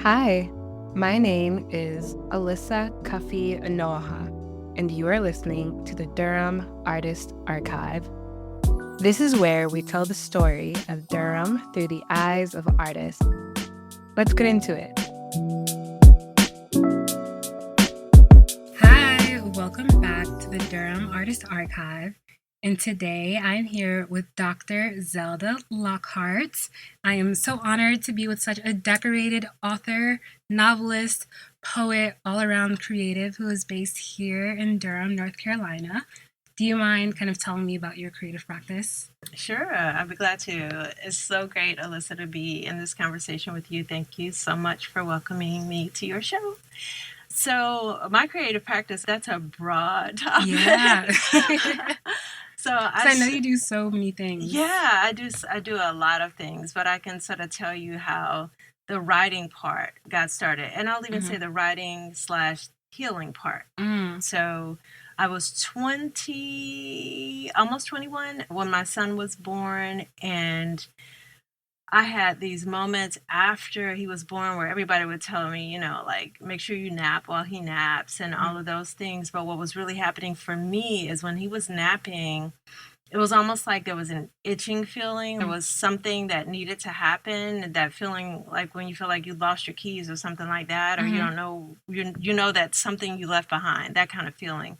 Hi, my name is Alyssa Cuffy Anoaha, and you are listening to the Durham Artist Archive. This is where we tell the story of Durham through the eyes of artists. Let's get into it. Hi, welcome back to the Durham Artist Archive. And today I'm here with Dr. Zelda Lockhart. I am so honored to be with such a decorated author, novelist, poet, all-around creative who is based here in Durham, North Carolina. Do you mind kind of telling me about your creative practice? Sure, I'd be glad to. It's so great, Alyssa, to be in this conversation with you. Thank you so much for welcoming me to your show. So my creative practice, that's a broad topic. Yeah. So I know you do so many things. Yeah, I do a lot of things, but I can sort of tell you how the writing part got started. And I'll even say the writing / healing part. So I was 20, almost 21 when my son was born, and I had these moments after he was born where everybody would tell me, like, make sure you nap while he naps and all of those things. But what was really happening for me is when he was napping, it was almost like there was an itching feeling. There was something that needed to happen, that feeling like when you feel like you lost your keys or something like that, or you don't know, you know that's something you left behind, that kind of feeling.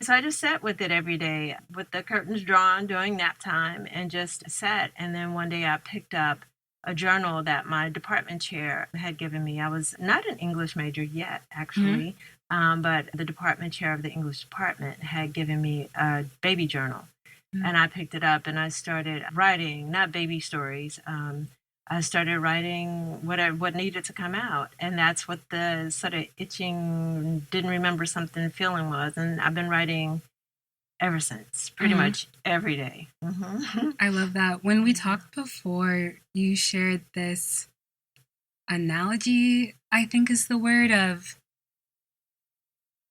So I just sat with it every day with the curtains drawn during nap time and just sat. And then one day I picked up a journal that my department chair had given me. I was not an English major yet, actually, but the department chair of the English department had given me a baby journal. And I picked it up and I started writing, not baby stories. I started writing what needed to come out. And that's what the sort of itching, didn't remember something feeling was. And I've been writing ever since, pretty much every day. I love that. When we talked before, you shared this analogy, I think is the word, of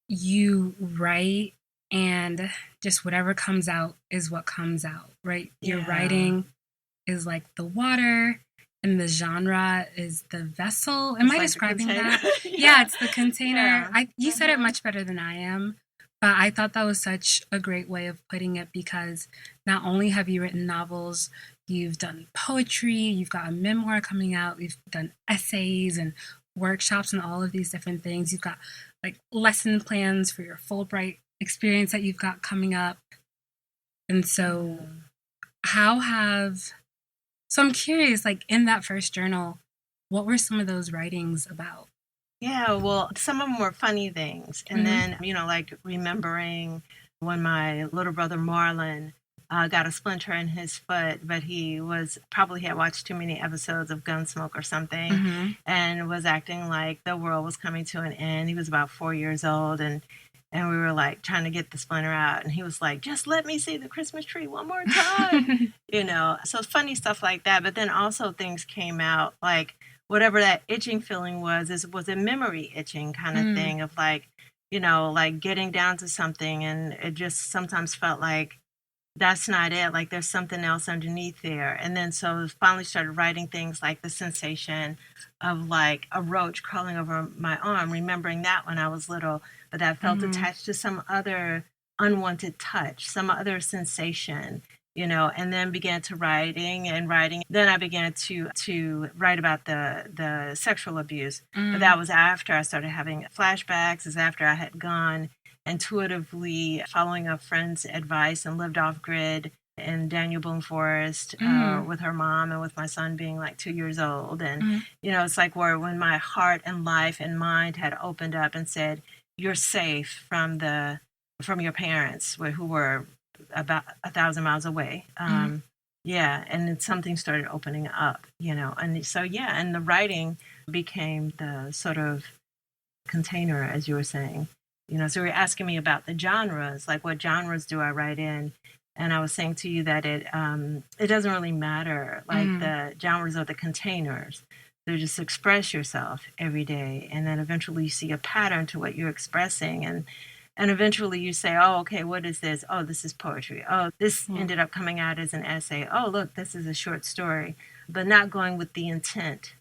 you write and just whatever comes out is what comes out, right? Yeah. Your writing is like the water and the genre is the vessel. Am I like describing that? Yeah, it's the container. Yeah. You said it much better than I am, but I thought that was such a great way of putting it, because not only have you written novels, you've done poetry, you've got a memoir coming out, you've done essays and workshops and all of these different things. You've got like lesson plans for your Fulbright experience that you've got coming up. And so so I'm curious, like in that first journal, what were some of those writings about? Yeah, well, some of them were funny things. And then, like remembering when my little brother Marlon got a splinter in his foot, but he probably had watched too many episodes of Gunsmoke or something, and was acting like the world was coming to an end. He was about 4 years old, and we were like trying to get the splinter out, and he was like, just let me see the Christmas tree one more time. So funny stuff like that. But then also things came out like whatever that itching feeling was a memory itching kind of thing of like, like getting down to something, and it just sometimes felt like that's not it, like there's something else underneath there. And then so finally started writing things like the sensation of like a roach crawling over my arm, remembering that when I was little, but that felt attached to some other unwanted touch, some other sensation, and then began to writing. Then I began to write about the sexual abuse. But that was after I started having flashbacks, is after I had gone intuitively following a friend's advice and lived off grid in Daniel Boone Forest with her mom and with my son being like 2 years old. And, it's like when my heart and life and mind had opened up and said, you're safe from your parents who were about 1,000 miles away. Yeah. And then something started opening up, and so, and the writing became the sort of container, as you were saying. So you're asking me about the genres, like what genres do I write in? And I was saying to you that it doesn't really matter, like the genres are the containers. So just express yourself every day, and then eventually you see a pattern to what you're expressing, and And eventually you say, oh, okay, what is this? Oh, this is poetry. Oh, this ended up coming out as an essay. Oh, look, this is a short story. But not going with the intent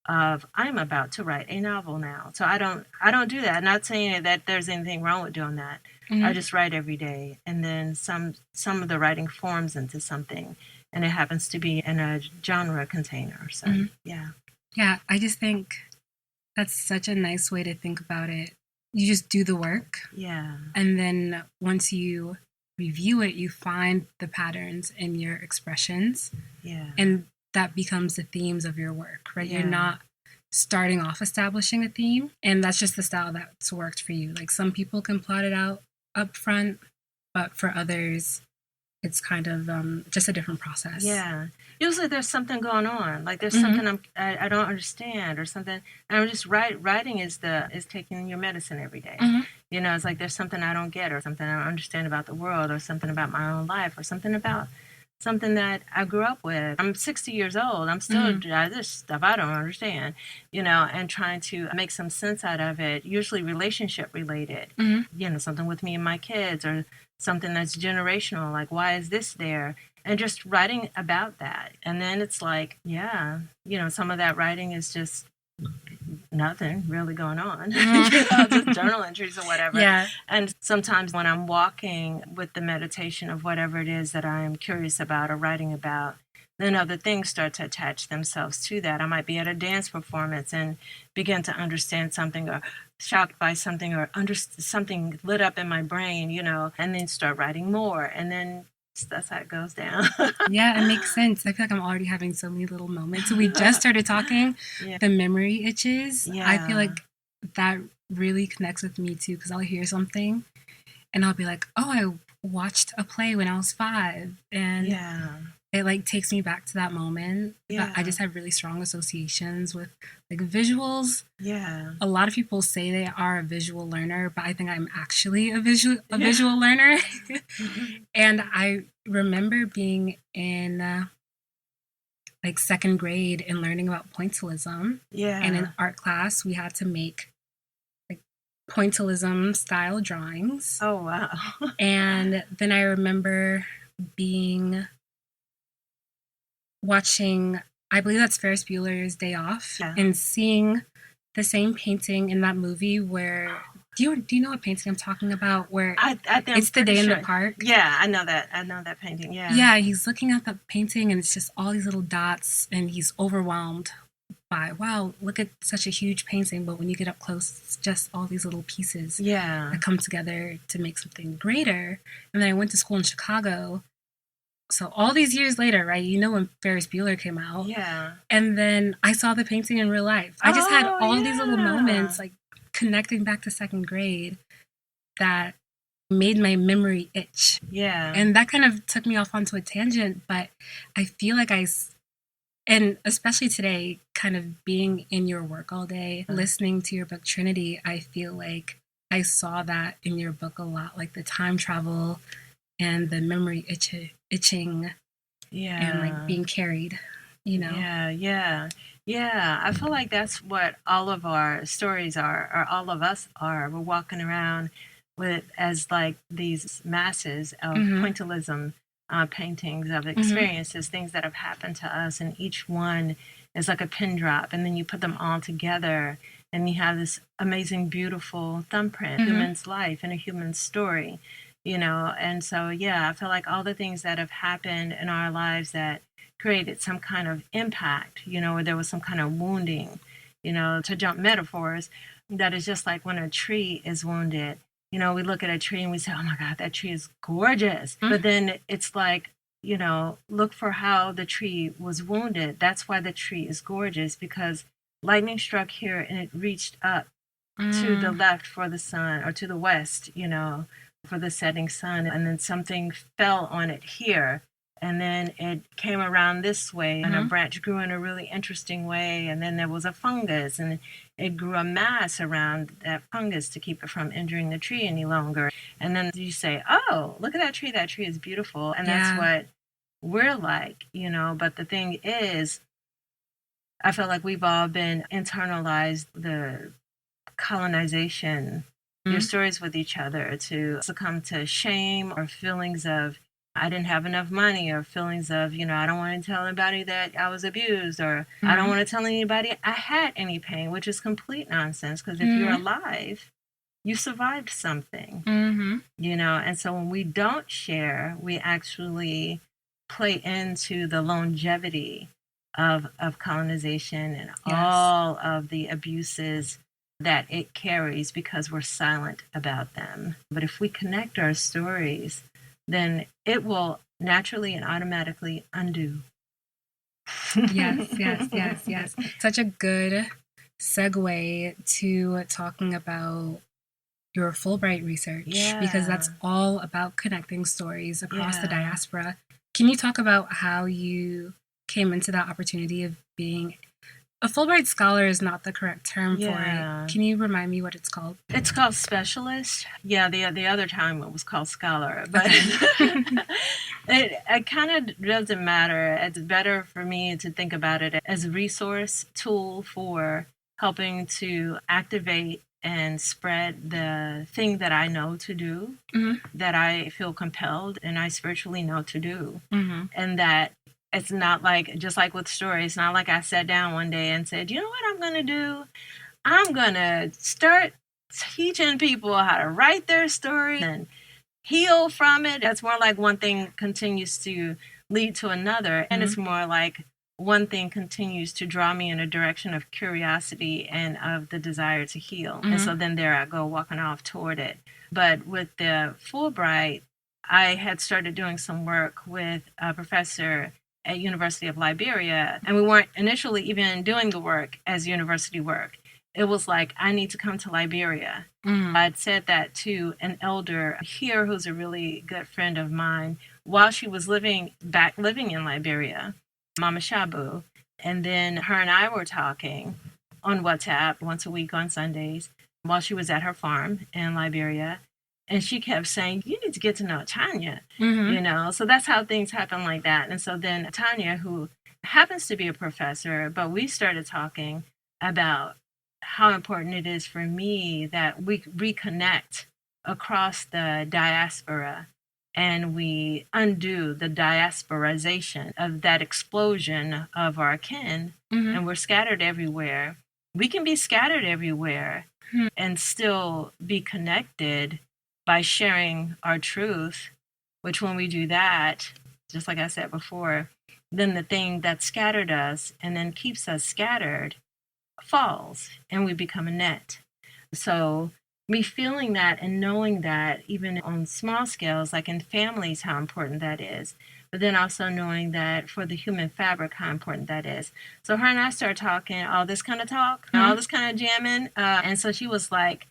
of I'm about to write a novel now. So I don't do that. I'm not saying that there's anything wrong with doing that. I just write every day, and then some of the writing forms into something, and it happens to be in a genre container. So yeah. Yeah, I just think that's such a nice way to think about it. You just do the work. Yeah. And then once you review it, you find the patterns in your expressions. Yeah. And that becomes the themes of your work, right? Yeah. You're not starting off establishing a theme, and that's just the style that's worked for you. Like some people can plot it out up front, but for others, it's kind of just a different process. Yeah. Usually there's something going on. Like there's something I don't understand or something. And I'm just writing is taking your medicine every day. You know, it's like there's something I don't get or something I don't understand about the world or something about my own life or something about something that I grew up with. I'm 60 years old. I'm still this stuff I don't understand, you know, and trying to make some sense out of it, usually relationship related, you know, something with me and my kids or something that's generational, like why is this there? And just writing about that. And then it's like, yeah, you know, some of that writing is just nothing really going on. You know, just journal entries or whatever. Yeah. And sometimes when I'm walking with the meditation of whatever it is that I'm curious about or writing about, then other things start to attach themselves to that. I might be at a dance performance and begin to understand something or shocked by something or something lit up in my brain, you know, and then start writing more. And then that's how it goes down. Yeah, it makes sense. I feel like I'm already having so many little moments. So we just started talking. Yeah. The memory itches. Yeah. I feel like that really connects with me too, because I'll hear something and I'll be like, oh, I watched a play when I was 5. And it like takes me back to that moment. Yeah. But I just have really strong associations with like visuals. Yeah. A lot of people say they are a visual learner, but I think I'm actually a visual learner. And I remember being in like 2nd grade and learning about pointillism. Yeah. And in art class, we had to make like pointillism style drawings. Oh, wow. And then I remember watching, I believe that's Ferris Bueller's Day Off, and seeing the same painting in that movie where, do you know what painting I'm talking about? Where it's the day in the park. Yeah, I know that painting. Yeah. Yeah, he's looking at the painting and it's just all these little dots and he's overwhelmed by, wow, look at such a huge painting. But when you get up close, it's just all these little pieces that come together to make something greater. And then I went to school in Chicago. So all these years later, right, you know, when Ferris Bueller came out. Yeah. And then I saw the painting in real life. I just had all these little moments, like connecting back to 2nd grade that made my memory itch. Yeah. And that kind of took me off onto a tangent, but I feel like and especially today, kind of being in your work all day, listening to your book Trinity, I feel like I saw that in your book a lot, like the time travel and the memory itching and like being carried, you know? Yeah. I feel like that's what all of our stories are, or all of us are. We're walking around with as like these masses of pointillism paintings of experiences, things that have happened to us, and each one is like a pin drop, and then you put them all together and you have this amazing, beautiful thumbprint, human's life and a human story. You know, and so, I feel like all the things that have happened in our lives that created some kind of impact, you know, or there was some kind of wounding, you know, to jump metaphors, that is just like when a tree is wounded, you know, we look at a tree and we say, oh my God, that tree is gorgeous. But then it's like, you know, look for how the tree was wounded. That's why the tree is gorgeous, because lightning struck here and it reached up to the left for the sun, or to the west, you know, for the setting sun, and then something fell on it here, and then it came around this way, and a branch grew in a really interesting way, and then there was a fungus, and it grew a mass around that fungus to keep it from injuring the tree any longer. And then you say, oh, look at that tree is beautiful. And that's what we're like, you know. But the thing is, I feel like we've all been internalized the colonization your stories with each other, to succumb to shame or feelings of, I didn't have enough money, or feelings of, I don't want to tell anybody that I was abused, or I don't want to tell anybody I had any pain, which is complete nonsense, because if you're alive, you survived something, and so when we don't share, we actually play into the longevity of colonization and all of the abuses that it carries, because we're silent about them. But if we connect our stories, then it will naturally and automatically undo. Yes. Such a good segue to talking about your Fulbright research, because that's all about connecting stories across the diaspora. Can you talk about how you came into that opportunity of being a Fulbright scholar? Is not the correct term for it. Can you remind me what it's called? It's called specialist. Yeah, the other time it was called scholar, but it kind of doesn't matter. It's better for me to think about it as a resource tool for helping to activate and spread the thing that I know to do, that I feel compelled and I spiritually know to do. And that it's not like, just like with stories, it's not like I sat down one day and said, you know what I'm going to do? I'm going to start teaching people how to write their story and heal from it. It's more like one thing continues to lead to another. And it's more like one thing continues to draw me in a direction of curiosity and of the desire to heal. And so then there I go, walking off toward it. But with the Fulbright, I had started doing some work with a professor at University of Liberia, and we weren't initially even doing the work as university work. It was like, I need to come to Liberia. I'd said that to an elder here who's a really good friend of mine while she was living in Liberia, Mama Shabu. And then her and I were talking on WhatsApp once a week on Sundays while she was at her farm in Liberia. And she kept saying, you need to get to know Tanya, So that's how things happen like that. And so then Tanya, who happens to be a professor, but we started talking about how important it is for me that we reconnect across the diaspora and we undo the diasporization of that explosion of our kin. And we're scattered everywhere. We can be scattered everywhere and still be connected by sharing our truth, which when we do that, just like I said before, then the thing that scattered us and then keeps us scattered falls and we become a net. So me feeling that and knowing that even on small scales, like in families, how important that is, but then also knowing that for the human fabric, how important that is. So her and I started talking, all this kind of talk, all this kind of jamming. And so she was like,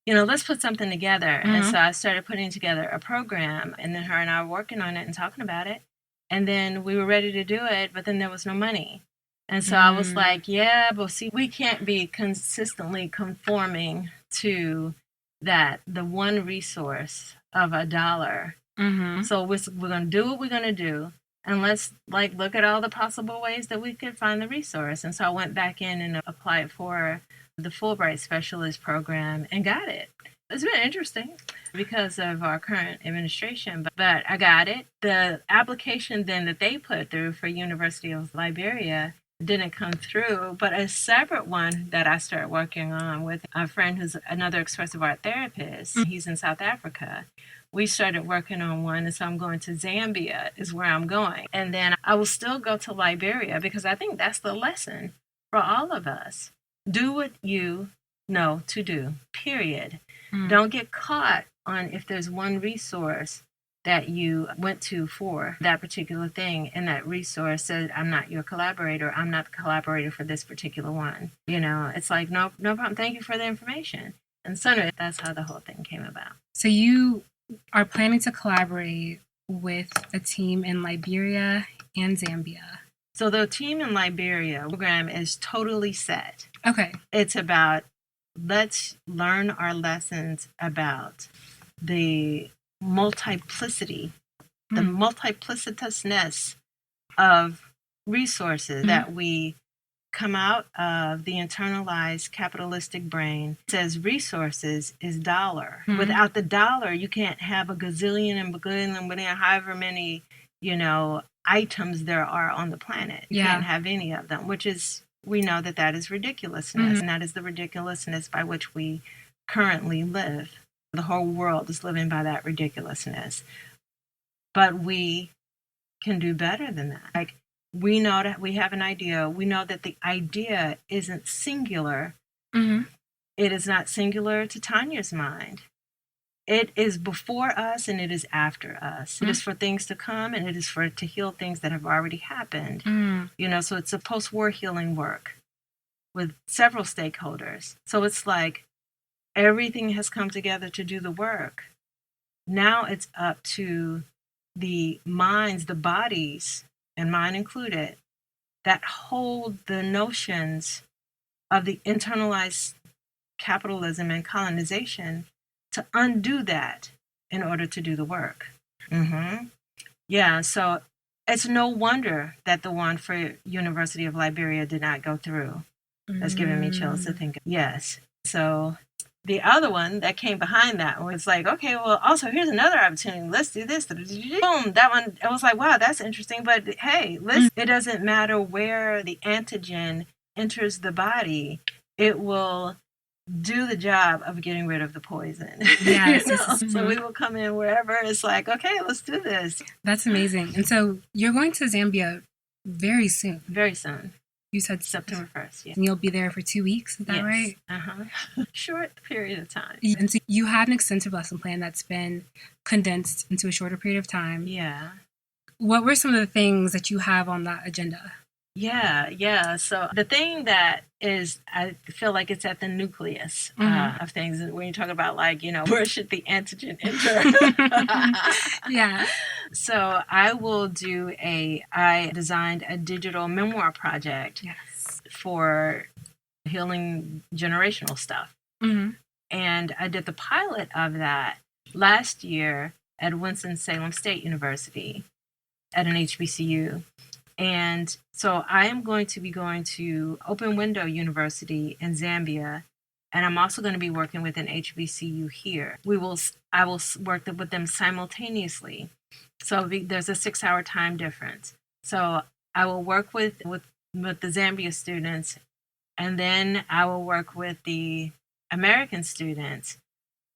let's put something together. And so I started putting together a program, and then her and I were working on it and talking about it. And then we were ready to do it, but then there was no money. And so I was like, yeah, but see, we can't be consistently conforming to that, the one resource of $1. So we're going to do what we're going to do. And let's look at all the possible ways that we could find the resource. And so I went back in and applied for the Fulbright Specialist program and got it. It's been interesting because of our current administration, but I got it. The application then that they put through for University of Liberia didn't come through, but a separate one that I started working on with a friend who's another expressive art therapist. He's in South Africa. We started working on one, and so I'm going to Zambia is where I'm going. And then I will still go to Liberia because I think that's the lesson for all of us. Do what you know to do, period. Don't get caught on if there's one resource that you went to for that particular thing, and that resource said, I'm not your collaborator. I'm not the collaborator for this particular one. It's like, no problem. Thank you for the information. And so that's how the whole thing came about. So you are planning to collaborate with a team in Liberia and Zambia. So the team in Liberia program is totally set. Okay. It's about, let's learn our lessons about the multiplicity, the multiplicitousness of resources that we come out of the internalized capitalistic brain. It says resources is dollar. Mm-hmm. Without the dollar, you can't have a gazillion and bagillion, however many, items there are on the planet. You can't have any of them, which is, we know that is ridiculousness. Mm-hmm. And that is the ridiculousness by which we currently live. The whole world is living by that ridiculousness. But we can do better than that. Like, we know that we have an idea. We know that the idea isn't singular. Mm-hmm. It is not singular to Tanya's mind. It is before us and it is after us. Mm-hmm. It is for things to come and it is for it to heal things that have already happened. Mm-hmm. So it's a post-war healing work with several stakeholders. So it's like everything has come together to do the work. Now it's up to the minds, the bodies, and mine included, that hold the notions of the internalized capitalism and colonization to undo that in order to do the work. Mm-hmm. Yeah, so it's no wonder that the one for University of Liberia did not go through. That's giving me chills to think of. Yes. So the other one that came behind that was like, okay, well, also here's another opportunity. Let's do this. Boom. That one, I was like, wow, that's interesting. But hey, it doesn't matter where the antigen enters the body. It will do the job of getting rid of the poison. Yes. So we will come in wherever it's like, okay, let's do this. That's amazing. And so you're going to Zambia very soon. Very soon. You said September 1st, yeah. And you'll be there for 2 weeks, is that right? Uh-huh. Short period of time. And so you had an extensive lesson plan that's been condensed into a shorter period of time. Yeah. What were some of the things that you have on that agenda? Yeah. So the thing that is, I feel like it's at the nucleus of things when you talk about where should the antigen enter? Yeah. So I designed a digital memoir project for healing generational stuff. Mm-hmm. And I did the pilot of that last year at Winston-Salem State University at an HBCU. And so I am going to be going to Open Window University in Zambia, and I'm also going to be working with an HBCU here. I will work with them simultaneously. So there's a 6-hour time difference. So I will work with the Zambia students, and then I will work with the American students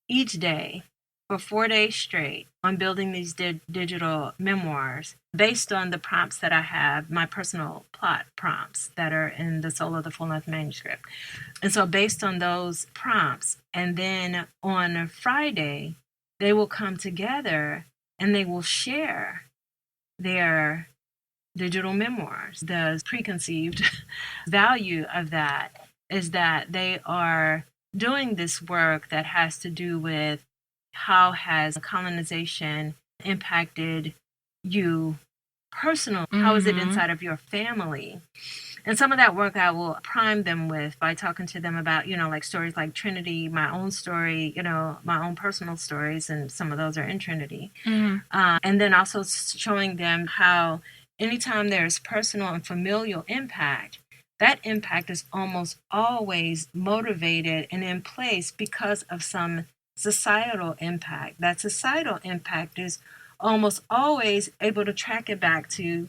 each day for 4 days straight on building these digital memoirs based on the prompts that I have, my personal plot prompts that are in the Soul of the Full Length manuscript. And so based on those prompts, and then on Friday, they will come together and they will share their digital memoirs. The preconceived value of that is that they are doing this work that has to do with how has colonization impacted you personally? Mm-hmm. How is it inside of your family? And some of that work I will prime them with by talking to them about, stories like Trinity, my own story, my own personal stories, and some of those are in Trinity. Mm-hmm. And then also showing them how anytime there's personal and familial impact, that impact is almost always motivated and in place because of some societal impact. That societal impact is almost always able to track it back to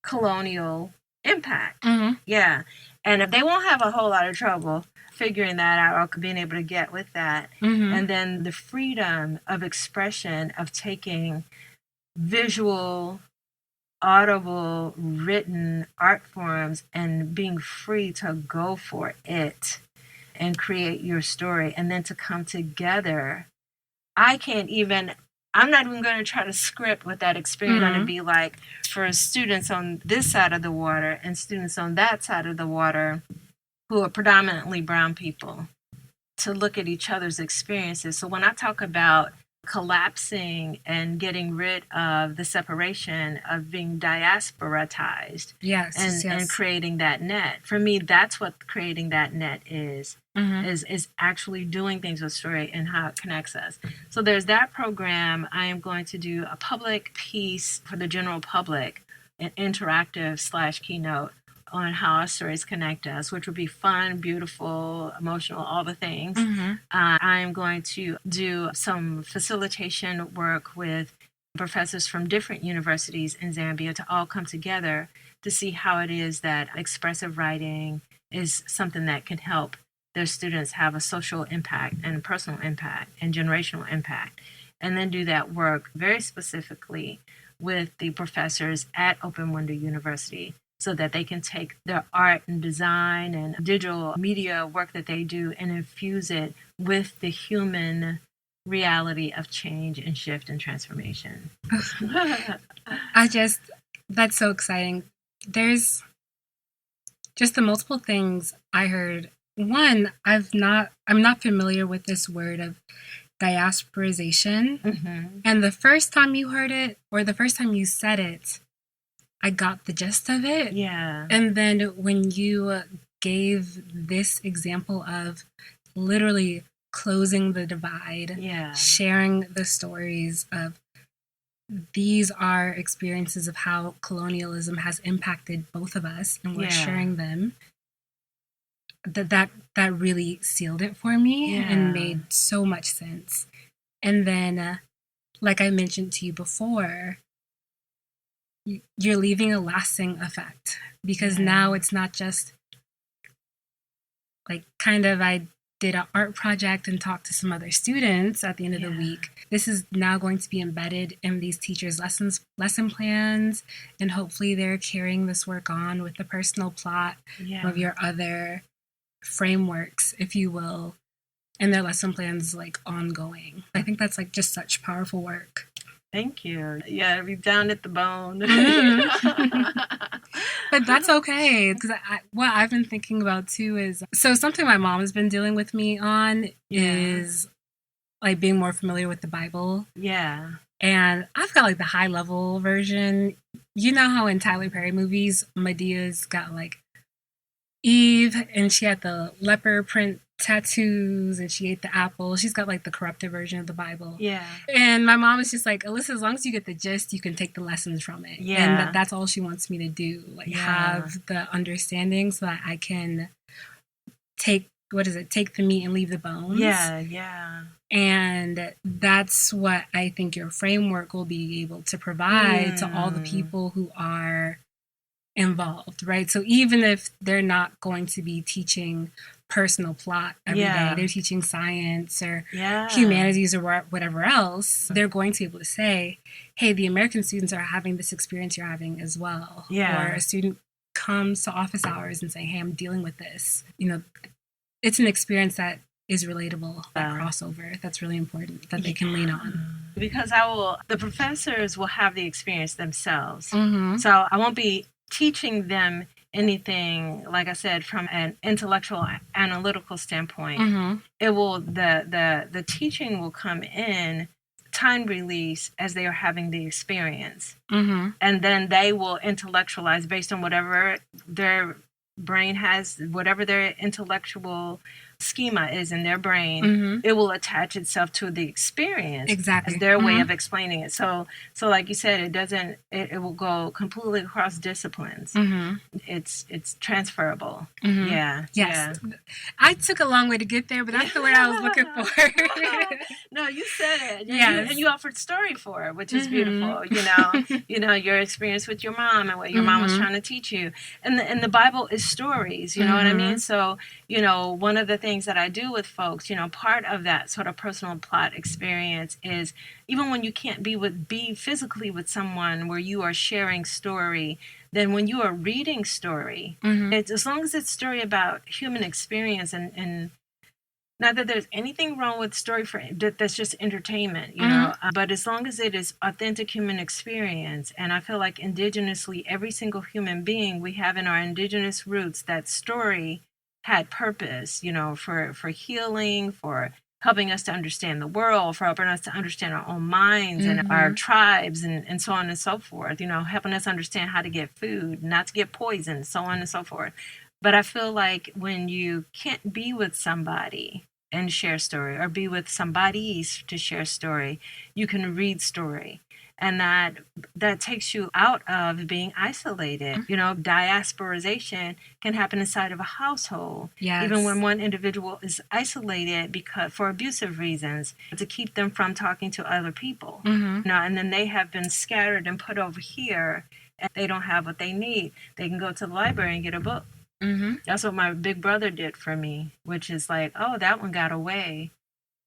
colonial impact. Mm-hmm. Yeah. And they won't have a whole lot of trouble figuring that out or being able to get with that. Mm-hmm. And then the freedom of expression of taking visual, audible, written art forms and being free to go for it and create your story, and then to come together. I'm not even going to try to script what that experience is going to be like for students on this side of the water and students on that side of the water who are predominantly brown people, to look at each other's experiences. So when I talk about collapsing and getting rid of the separation of being diasporatized and creating that net, for me, that's what creating that net is. Mm-hmm. is actually doing things with story and how it connects us. So there's that program. I am going to do a public piece for the general public, an interactive /keynote on how our stories connect us, which would be fun, beautiful, emotional, all the things. I'm going to do some facilitation work with professors from different universities in Zambia to all come together to see how it is that expressive writing is something that can help their students have a social impact and personal impact and generational impact. And then do that work very specifically with the professors at Open Window University so that they can take their art and design and digital media work that they do and infuse it with the human reality of change and shift and transformation. That's so exciting. There's just the multiple things I heard. One, I'm not familiar with this word of diasporization. And the first time you heard it, or the first time you said it, I got the gist of it. Yeah. And then when you gave this example of literally closing the divide, sharing the stories of these are experiences of how colonialism has impacted both of us, and we're sharing them. That really sealed it for me and made so much sense. And then, like I mentioned to you before, you're leaving a lasting effect, because now it's not just like kind of I did an art project and talked to some other students at the end of the week. This is now going to be embedded in these teachers' lesson plans, and hopefully they're carrying this work on with the personal plot of your other frameworks, if you will, and their lesson plans like ongoing. I think that's like just such powerful work. Thank you. Yeah, we're down at the bone. But that's okay, because what I've been thinking about too is, so something my mom has been dealing with me on is like being more familiar with the Bible. Yeah. And I've got like the high level version. You know how in Tyler Perry movies, Medea's got like Eve, and she had the leopard print tattoos, and she ate the apple. She's got like the corrupted version of the Bible. Yeah. And my mom is just like, Alyssa, as long as you get the gist, you can take the lessons from it. Yeah. And that's all she wants me to do. Like have the understanding so that I can take the meat and leave the bones. Yeah, yeah. And that's what I think your framework will be able to provide to all the people who are involved, right? So even if they're not going to be teaching personal plot every day, they're teaching science or humanities or whatever else, they're going to be able to say, hey, the American students are having this experience you're having as well. Or a student comes to office hours and saying, hey, I'm dealing with this. You know, it's an experience that is relatable, that crossover. That's really important, that they can lean on. Because the professors will have the experience themselves. So I won't be teaching them anything, like I said, from an intellectual analytical standpoint. It will the teaching will come in time release as they are having the experience, and then they will intellectualize based on whatever their brain has, whatever their intellectual schema is in their brain. It will attach itself to the experience as their way of explaining it. So like you said, it will go completely across disciplines. It's transferable. I took a long way to get there, but that's the word I was looking for. No, you said it. And you offered story for it, which is beautiful. You know your experience with your mom and what your mom was trying to teach you, and the Bible is stories. You know what I mean? So one of the things that I do with folks, part of that sort of personal plot experience is, even when you can't be physically with someone where you are sharing story, then when you are reading story, it's, as long as it's story about human experience, and not that there's anything wrong with story that's just entertainment, but as long as it is authentic human experience. And I feel like indigenously, every single human being, we have in our indigenous roots that story had purpose, for healing, for helping us to understand the world, for helping us to understand our own minds and our tribes, and so on and so forth, helping us understand how to get food, not to get poisoned, so on and so forth. But I feel like when you can't be with somebody and share story, or be with somebody to share story, you can read story. and that takes you out of being isolated. You know, diasporization can happen inside of a household. Even when Yes. one individual is isolated because for abusive reasons, to keep them from talking to other people. Mm-hmm. You know, and then they have been scattered and put over here, and they don't have what they need. They can go to the library and get a book. Mm-hmm. That's what my big brother did for me, which is like, oh, that one got away.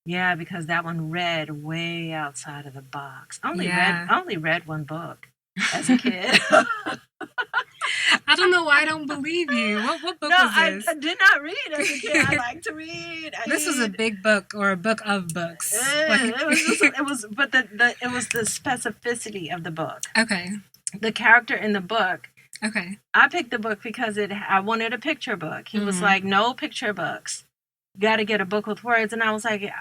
Yeah, because that one read way outside of the box. Yeah. I only read one book as a kid. I don't know why I don't believe you. What book No, was this? I did not read as a kid. I like to read. This was a big book or a book of books. It was, but it was the specificity of the book. Okay. The character in the book. Okay. I picked the book because I wanted a picture book. He was like, no picture books. Got to get a book with words. And I was like,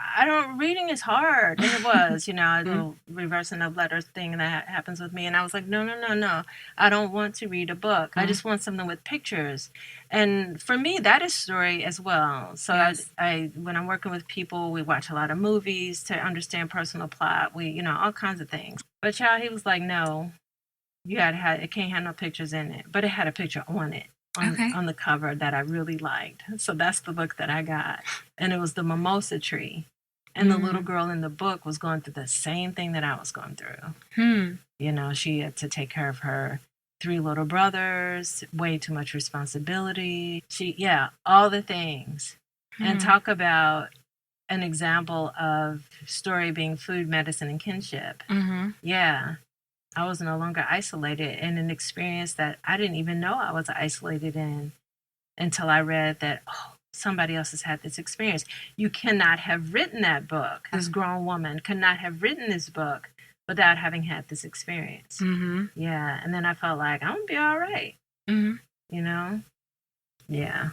reading is hard. And it was, you know, a little reversing of letters thing that happens with me. And I was like, no. I don't want to read a book. I just want something with pictures. And for me, that is story as well. So Yes. I when I'm working with people, we watch a lot of movies to understand personal plot. We, you know, all kinds of things. But child, he was like, no, it can't have no pictures in it. But it had a picture on it. On the cover that I really liked. So that's the book that I got. And it was the mimosa tree. And the little girl in the book was going through the same thing that I was going through. You know, she had to take care of her 3 little brothers, way too much responsibility. All the things. And talk about an example of story being food, medicine, and kinship. Yeah. I was no longer isolated in an experience that I didn't even know I was isolated in until I read that, oh, somebody else has had this experience. You cannot have written that book. This grown woman could not have written this book without having had this experience. Yeah. And then I felt like, I'm going to be all right. You know? Yeah.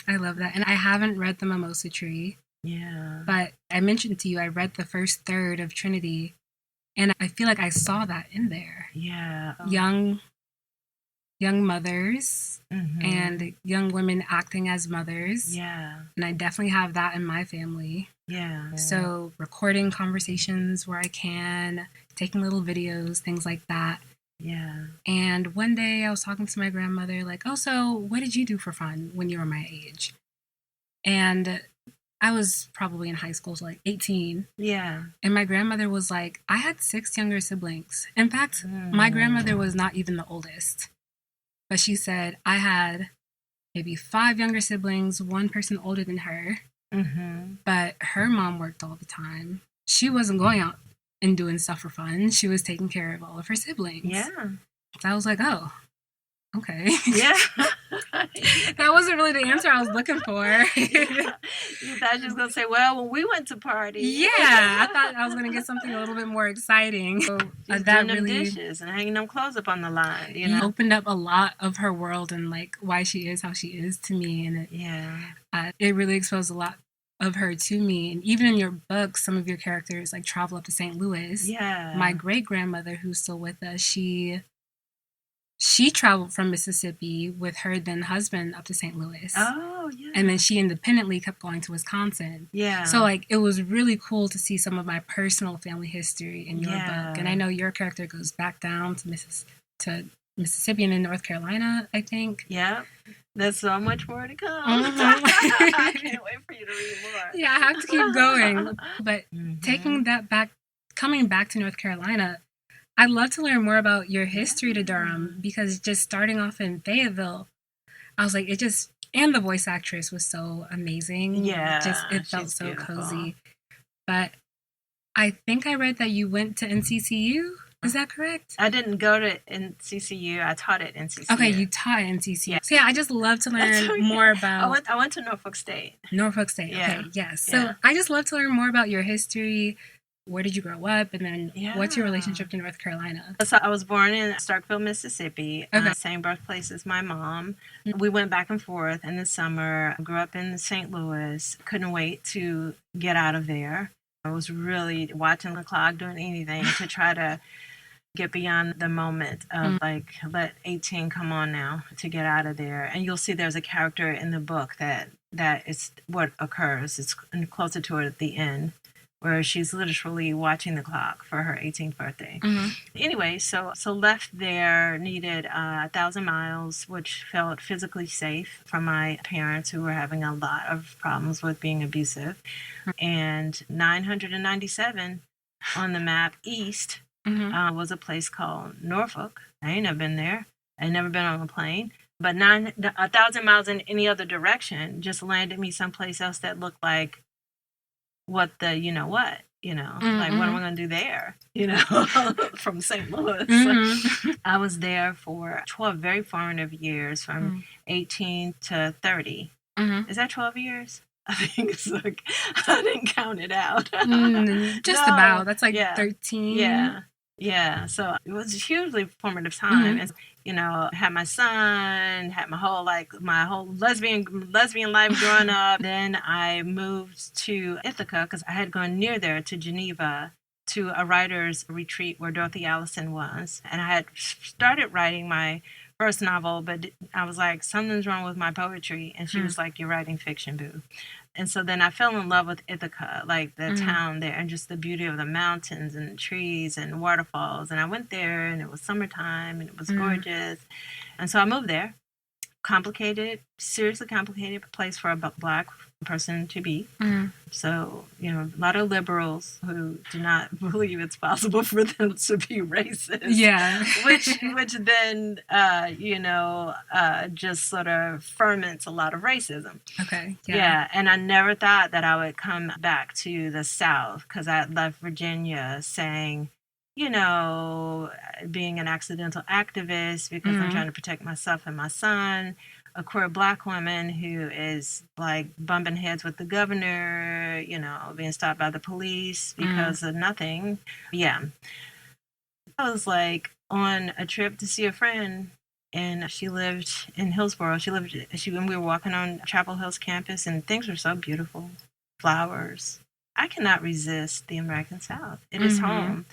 I love that. And I haven't read The Mimosa Tree. Yeah. But I mentioned to you, I read the first third of Trinity. And I feel like I saw that in there. Yeah. Young mothers and young women acting as mothers. Yeah. And I definitely have that in my family. Yeah. So recording conversations where I can, taking little videos, things like that. Yeah. And one day I was talking to my grandmother, like, oh, so what did you do for fun when you were my age? And I was probably in high school, so like 18. Yeah. And my grandmother was like, I had 6 younger siblings. In fact, my grandmother was not even the oldest. But she said, I had maybe 5 younger siblings, 1 person older than her. But her mom worked all the time. She wasn't going out and doing stuff for fun. She was taking care of all of her siblings. Yeah. So I was like, oh, okay. Yeah. That wasn't really the answer I was looking for. You thought you was going to say, well, when we went to parties. Yeah, I thought I was going to get something a little bit more exciting. So She's that doing really them dishes and hanging them clothes up on the line, you know? opened up a lot of her world and like why she is how she is to me. And it really exposed a lot of her to me. And even in your book, some of your characters like travel up to St. Louis. Yeah. My great grandmother, who's still with us, she traveled from Mississippi with her then husband up to St. Louis. Oh, yeah. And then she independently kept going to Wisconsin. Yeah. So like it was really cool to see some of my personal family history in your book. And I know your character goes back down to Mississippi and in North Carolina, I think. Yeah. There's so much more to come. I can't wait for you to read more. Yeah, I have to keep going. But taking that back, coming back to North Carolina, I'd love to learn more about your history to Durham, because just starting off in Fayetteville, I was like, and the voice actress was so amazing. Yeah. It felt so beautiful. cozy. But I think I read that you went to NCCU. Is that correct? I didn't go to NCCU. I taught at NCCU. Okay, you taught at NCCU. Yeah. So yeah, I just love to learn more about... I went to Norfolk State. Norfolk State, Yeah. okay, yes. So I just love to learn more about your history. Where did you grow up? And then what's your relationship to North Carolina? So I was born in Starkville, Mississippi, same birthplace as my mom. We went back and forth in the summer. I grew up in St. Louis. Couldn't wait to get out of there. I was really watching the clock, doing anything to try to get beyond the moment of like, let 18 come on now to get out of there. And you'll see there's a character in the book that is what occurs. It's closer to it at the end. where she's literally watching the clock for her 18th birthday. Anyway, so left there, needed 1,000 miles, which felt physically safe from my parents who were having a lot of problems with being abusive. And 997 on the map east was a place called Norfolk. I ain't never been there. I ain't never been on a plane. But 1,000 miles in any other direction just landed me someplace else that looked like what the what, like what am I going to do there, from St. Louis. I was there for 12 very formative years from 18 to 30. Is that 12 years? I think it's like, I didn't count it out. Just about. That's like 13. Yeah. So it was a hugely formative time. And, had my son, had my whole lesbian life growing up. Then I moved to Ithaca because I had gone near there to Geneva to a writer's retreat where Dorothy Allison was. And I had started writing my first novel, but I was like, something's wrong with my poetry. And she was like, you're writing fiction, boo. And so then I fell in love with Ithaca, like the town there, and just the beauty of the mountains and trees and waterfalls. And I went there, and it was summertime, and it was gorgeous. And so I moved there. Seriously complicated place for a Black person to be. So, a lot of liberals who do not believe it's possible for them to be racist. Yeah. which then, just sort of ferments a lot of racism. Okay. Yeah. And I never thought that I would come back to the South because I had left Virginia saying, being an accidental activist because I'm trying to protect myself and my son, a queer Black woman who is like bumping heads with the governor, being stopped by the police because of nothing. Yeah. I was like on a trip to see a friend, and she lived in Hillsborough. And we were walking on Chapel Hill's campus, and things were so beautiful. Flowers. I cannot resist the American South. It is home.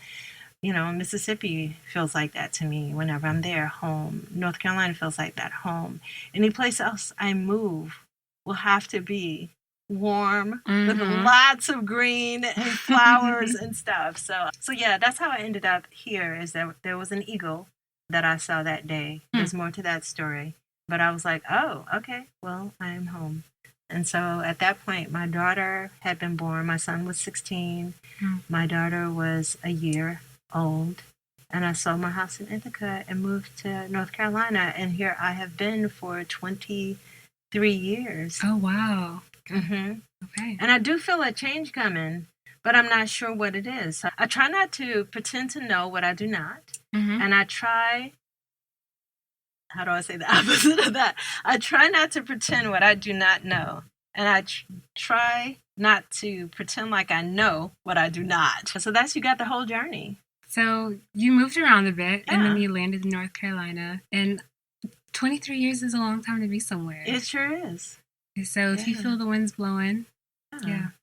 Mississippi feels like that to me whenever I'm there, home. North Carolina feels like that, home. Any place else I move will have to be warm with lots of green and flowers and stuff. So yeah, that's how I ended up here, is that there was an eagle that I saw that day. There's more to that story. But I was like, oh, okay, well, I am home. And so at that point, my daughter had been born. My son was 16. My daughter was a year old, and I sold my house in Ithaca and moved to North Carolina, and here I have been for 23 years. Oh, wow. Okay. And I do feel a change coming, but I'm not sure what it is. So I try not to pretend to know what I do not, and I try, how do I say the opposite of that? I try not to pretend what I do not know, and I try not to pretend like I know what I do not. So you got the whole journey. So you moved around a bit, and then you landed in North Carolina, and 23 years is a long time to be somewhere. It sure is. So if you feel the winds blowing,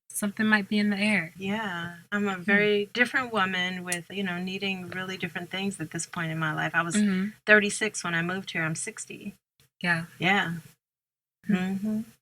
something might be in the air. Yeah. I'm a very different woman with, needing really different things at this point in my life. I was 36 when I moved here. I'm 60. Yeah. Yeah.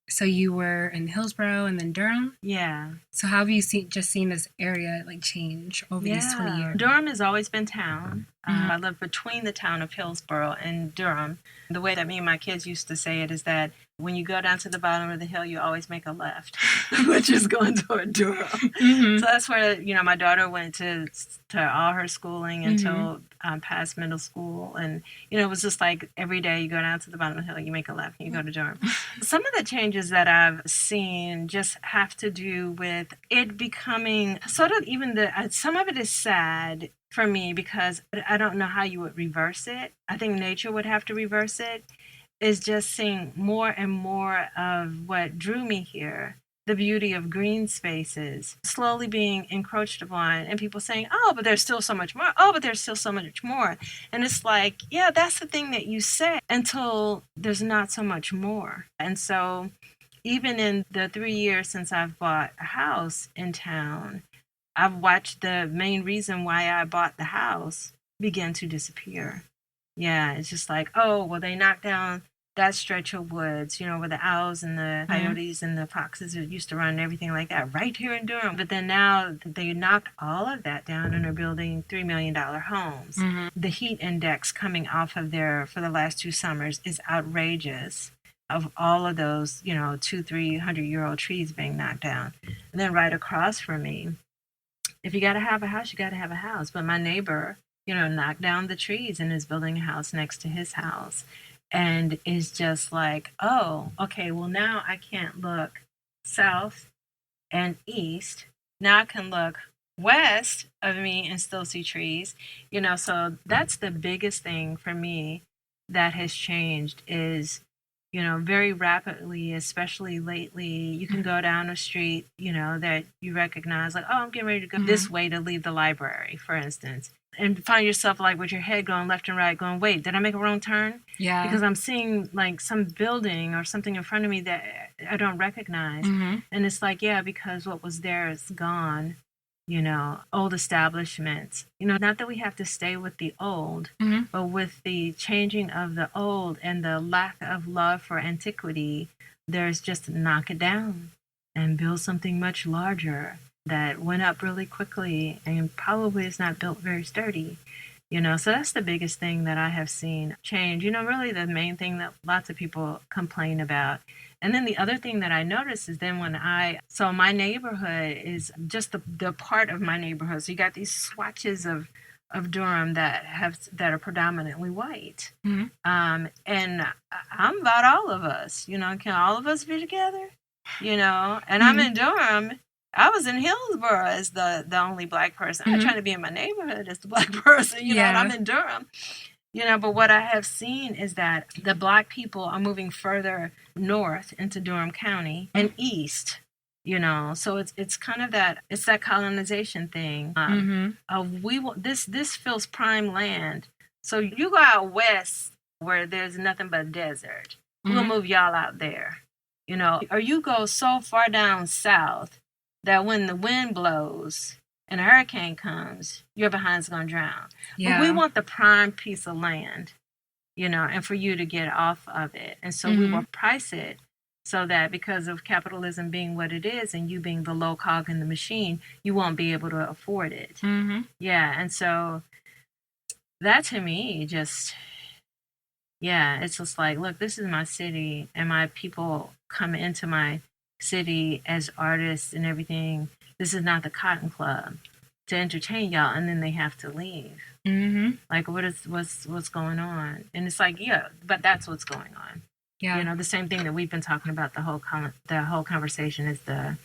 So you were in Hillsborough and then Durham? Yeah. So how have you seen this area change over these 20 years? Durham has always been town. I live between the town of Hillsborough and Durham. The way that me and my kids used to say it is that when you go down to the bottom of the hill, you always make a left, which is going toward Durham. So that's where, my daughter went to all her schooling until past middle school. And, it was just like every day you go down to the bottom of the hill, you make a left, and you go to Durham. Some of the changes that I've seen just have to do with it becoming sort of some of it is sad for me because I don't know how you would reverse it. I think nature would have to reverse it. Is just seeing more and more of what drew me here, the beauty of green spaces, slowly being encroached upon, and people saying, oh, but there's still so much more. Oh, but there's still so much more. And it's like, yeah, that's the thing that you say until there's not so much more. And so even in the 3 years since I've bought a house in town, I've watched the main reason why I bought the house begin to disappear. Yeah, it's just like, oh, well, they knocked down that stretch of woods, where the owls and the coyotes and the foxes used to run and everything like that, right here in Durham. But then now they knocked all of that down and are building $3 million homes. The heat index coming off of there for the last 2 summers is outrageous. Of all of those, 200-300-year-old trees being knocked down. And then right across from me, if you got to have a house, you got to have a house. But my neighbor, knocked down the trees and is building a house next to his house. And is just like, oh, okay, well, now I can't look south and east. Now I can look west of me and still see trees. So that's the biggest thing for me that has changed is, very rapidly, especially lately, you can go down a street, that you recognize, like, oh, I'm getting ready to go this way to leave the library, for instance, and find yourself like with your head going left and right, going, wait, did I make a wrong turn? Yeah. Because I'm seeing like some building or something in front of me that I don't recognize. And it's like, yeah, because what was there is gone. Old establishments, not that we have to stay with the old, but with the changing of the old and the lack of love for antiquity, there's just knock it down and build something much larger that went up really quickly and probably is not built very sturdy. So that's the biggest thing that I have seen change. Really the main thing that lots of people complain about. And then the other thing that I noticed is then so my neighborhood is just the part of my neighborhood. So you got these swatches of Durham that are predominantly white. And I'm about all of us, can all of us be together? And I'm in Durham. I was in Hillsborough as the only Black person. I'm trying to be in my neighborhood as the Black person, and I'm in Durham. But what I have seen is that the Black people are moving further north into Durham County and east, so it's kind of that colonization thing. This feels prime land. So you go out west where there's nothing but desert. We'll move y'all out there, or you go so far down south that when the wind blows and a hurricane comes, your behind's going to drown. Yeah. But we want the prime piece of land, and for you to get off of it. And so we will price it so that because of capitalism being what it is and you being the low cog in the machine, you won't be able to afford it. Yeah, and so that to me just, it's just like, look, this is my city and my people come into my city as artists and everything. This is not the Cotton Club to entertain y'all, and then they have to leave. Like, what's going on? And it's like, yeah, but that's what's going on. Yeah, the same thing that we've been talking about the whole conversation is the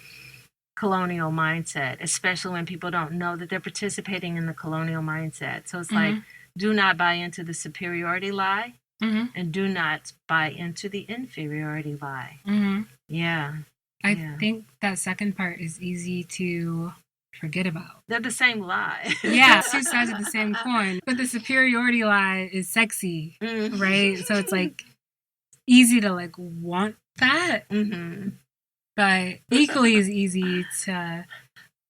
colonial mindset, especially when people don't know that they're participating in the colonial mindset. So it's like, do not buy into the superiority lie, and do not buy into the inferiority lie. Yeah. I think that second part is easy to forget about. They're the same lie. Yeah, 2 sides of the same coin. But the superiority lie is sexy, right? So it's like easy to like want that, but equally as easy to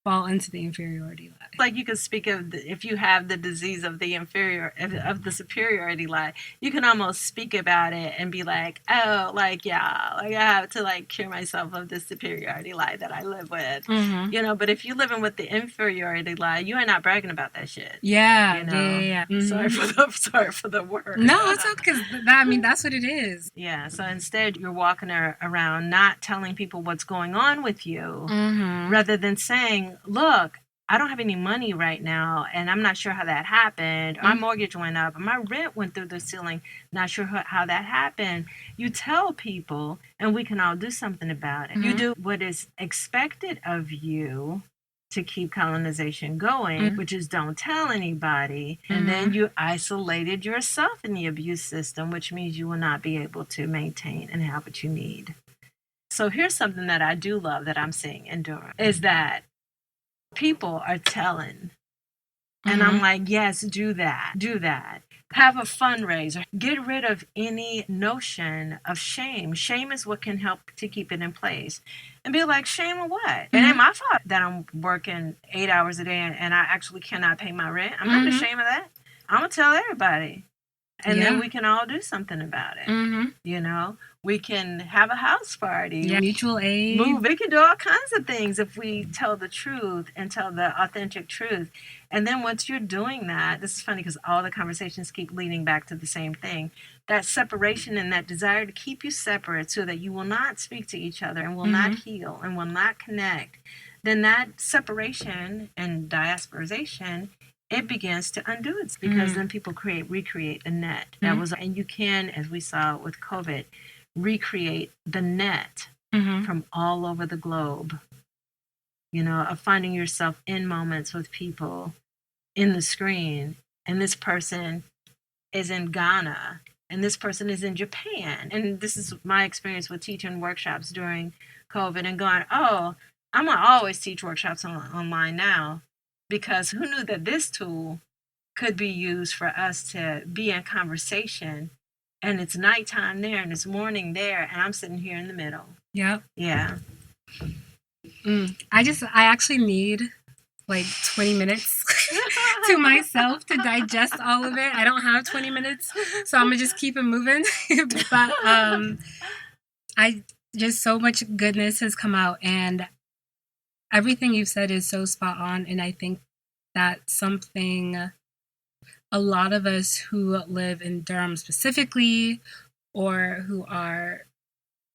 fall into the inferiority lie. Like you can speak of if you have the disease of the superiority lie, you can almost speak about it and be like, oh, like, yeah, like I have to like cure myself of the superiority lie that I live with, but if you're living with the inferiority lie, you are not bragging about that shit. Yeah. Sorry for the word. No, it's okay, because that's what it is. Yeah, so instead you're walking around not telling people what's going on with you, rather than saying, look, I don't have any money right now, and I'm not sure how that happened. My mortgage went up, and my rent went through the ceiling. Not sure how that happened. You tell people, and we can all do something about it. You do what is expected of you to keep colonization going, which is don't tell anybody. And then you isolated yourself in the abuse system, which means you will not be able to maintain and have what you need. So here's something that I do love that I'm seeing in Durham, is that people are telling. And I'm like, yes, do that. Have a fundraiser. Get rid of any notion of shame. Shame is what can help to keep it in place. And be like, shame of what? It ain't my fault that I'm working 8 hours a day and I actually cannot pay my rent. I'm not ashamed of that. I'm going to tell everybody. And Yeah. then we can all do something about it. Mm-hmm. You know, we can have a house party. Yeah. Mutual aid. Move. We can do all kinds of things if we tell the truth and tell the authentic truth. And then once you're doing that, this is funny because all the conversations keep leading back to the same thing. That separation and that desire to keep you separate so that you will not speak to each other and will not heal and will not connect. Then that separation and diasporization, it begins to undo it because then people recreate a net that was, and you can, as we saw with COVID, recreate the net from all over the globe, you know, of finding yourself in moments with people in the screen, and this person is in Ghana and this person is in Japan. And this is my experience with teaching workshops during COVID and going, oh, I'm going to always teach workshops online now, because who knew that this tool could be used for us to be in conversation, and it's nighttime there and it's morning there and I'm sitting here in the middle. Yep. Yeah. I actually need like 20 minutes to myself to digest all of it. I don't have 20 minutes, so I'm gonna just keep it moving. But I just, so much goodness has come out, and everything you've said is so spot on. And I think that's something a lot of us who live in Durham specifically, or who are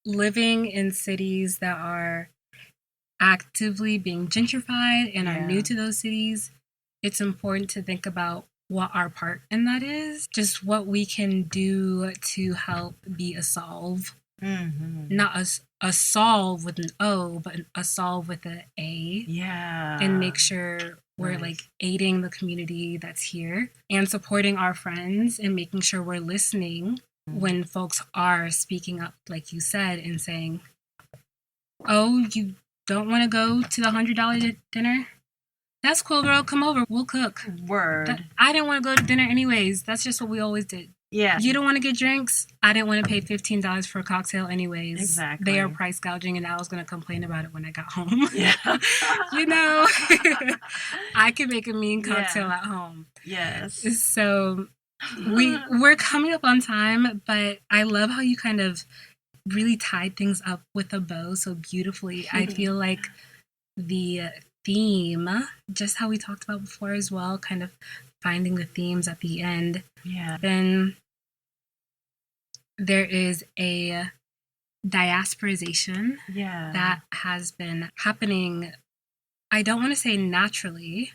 living in cities that are actively being gentrified and are new to those cities, it's important to think about what our part in that is, just what we can do to help be a solve. Not a solve with an O, but a solve with an A. Yeah. And make sure we're like aiding the community that's here and supporting our friends and making sure we're listening when folks are speaking up, like you said, and saying, oh, you don't want to go to the $100 dinner? That's cool, girl. Come over. We'll cook. Word. I didn't want to go to dinner anyways. That's just what we always did. Yeah. You don't want to get drinks? I didn't want to pay $15 for a cocktail anyways. Exactly. They are price gouging, and I was going to complain about it when I got home. Yeah. You know, I can make a mean cocktail at home. Yes. So we're coming up on time, but I love how you kind of really tied things up with a bow so beautifully. I feel like the theme, just how we talked about before as well, kind of finding the themes at the end. Yeah. Then there is a diasporization that has been happening, I don't want to say naturally,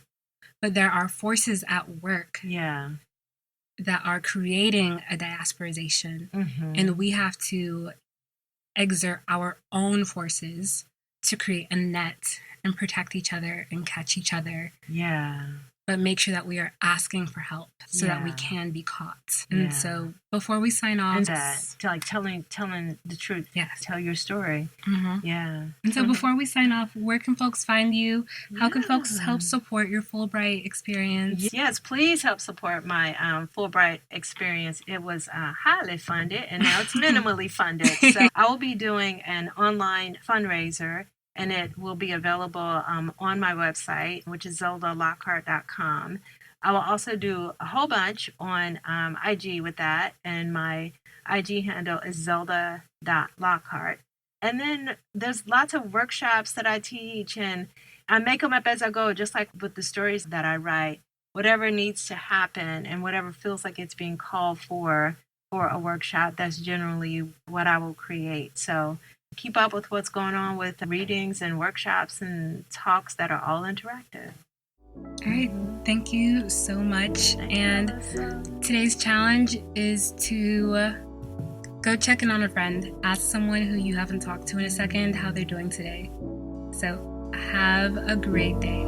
but there are forces at work that are creating a diasporization. And we have to exert our own forces to create a net and protect each other and catch each other. Yeah. But make sure that we are asking for help so that we can be caught. And so before we sign off, like telling the truth. Yes. Tell your story. Yeah. And so before we sign off, where can folks find you? How can folks help support your Fulbright experience? Yes, please help support my Fulbright experience. It was highly funded, and now it's minimally funded. So I will be doing an online fundraiser, and it will be available on my website, which is ZeldaLockhart.com. I will also do a whole bunch on IG with that, and my IG handle is Zelda.Lockhart. And then there's lots of workshops that I teach, and I make them up as I go, just like with the stories that I write. Whatever needs to happen and whatever feels like it's being called for a workshop, that's generally what I will create. So keep up with what's going on with readings and workshops and talks that are all interactive. All right. Thank you so much. And today's challenge is to go check in on a friend. Ask someone who you haven't talked to in a second how they're doing today. So have a great day.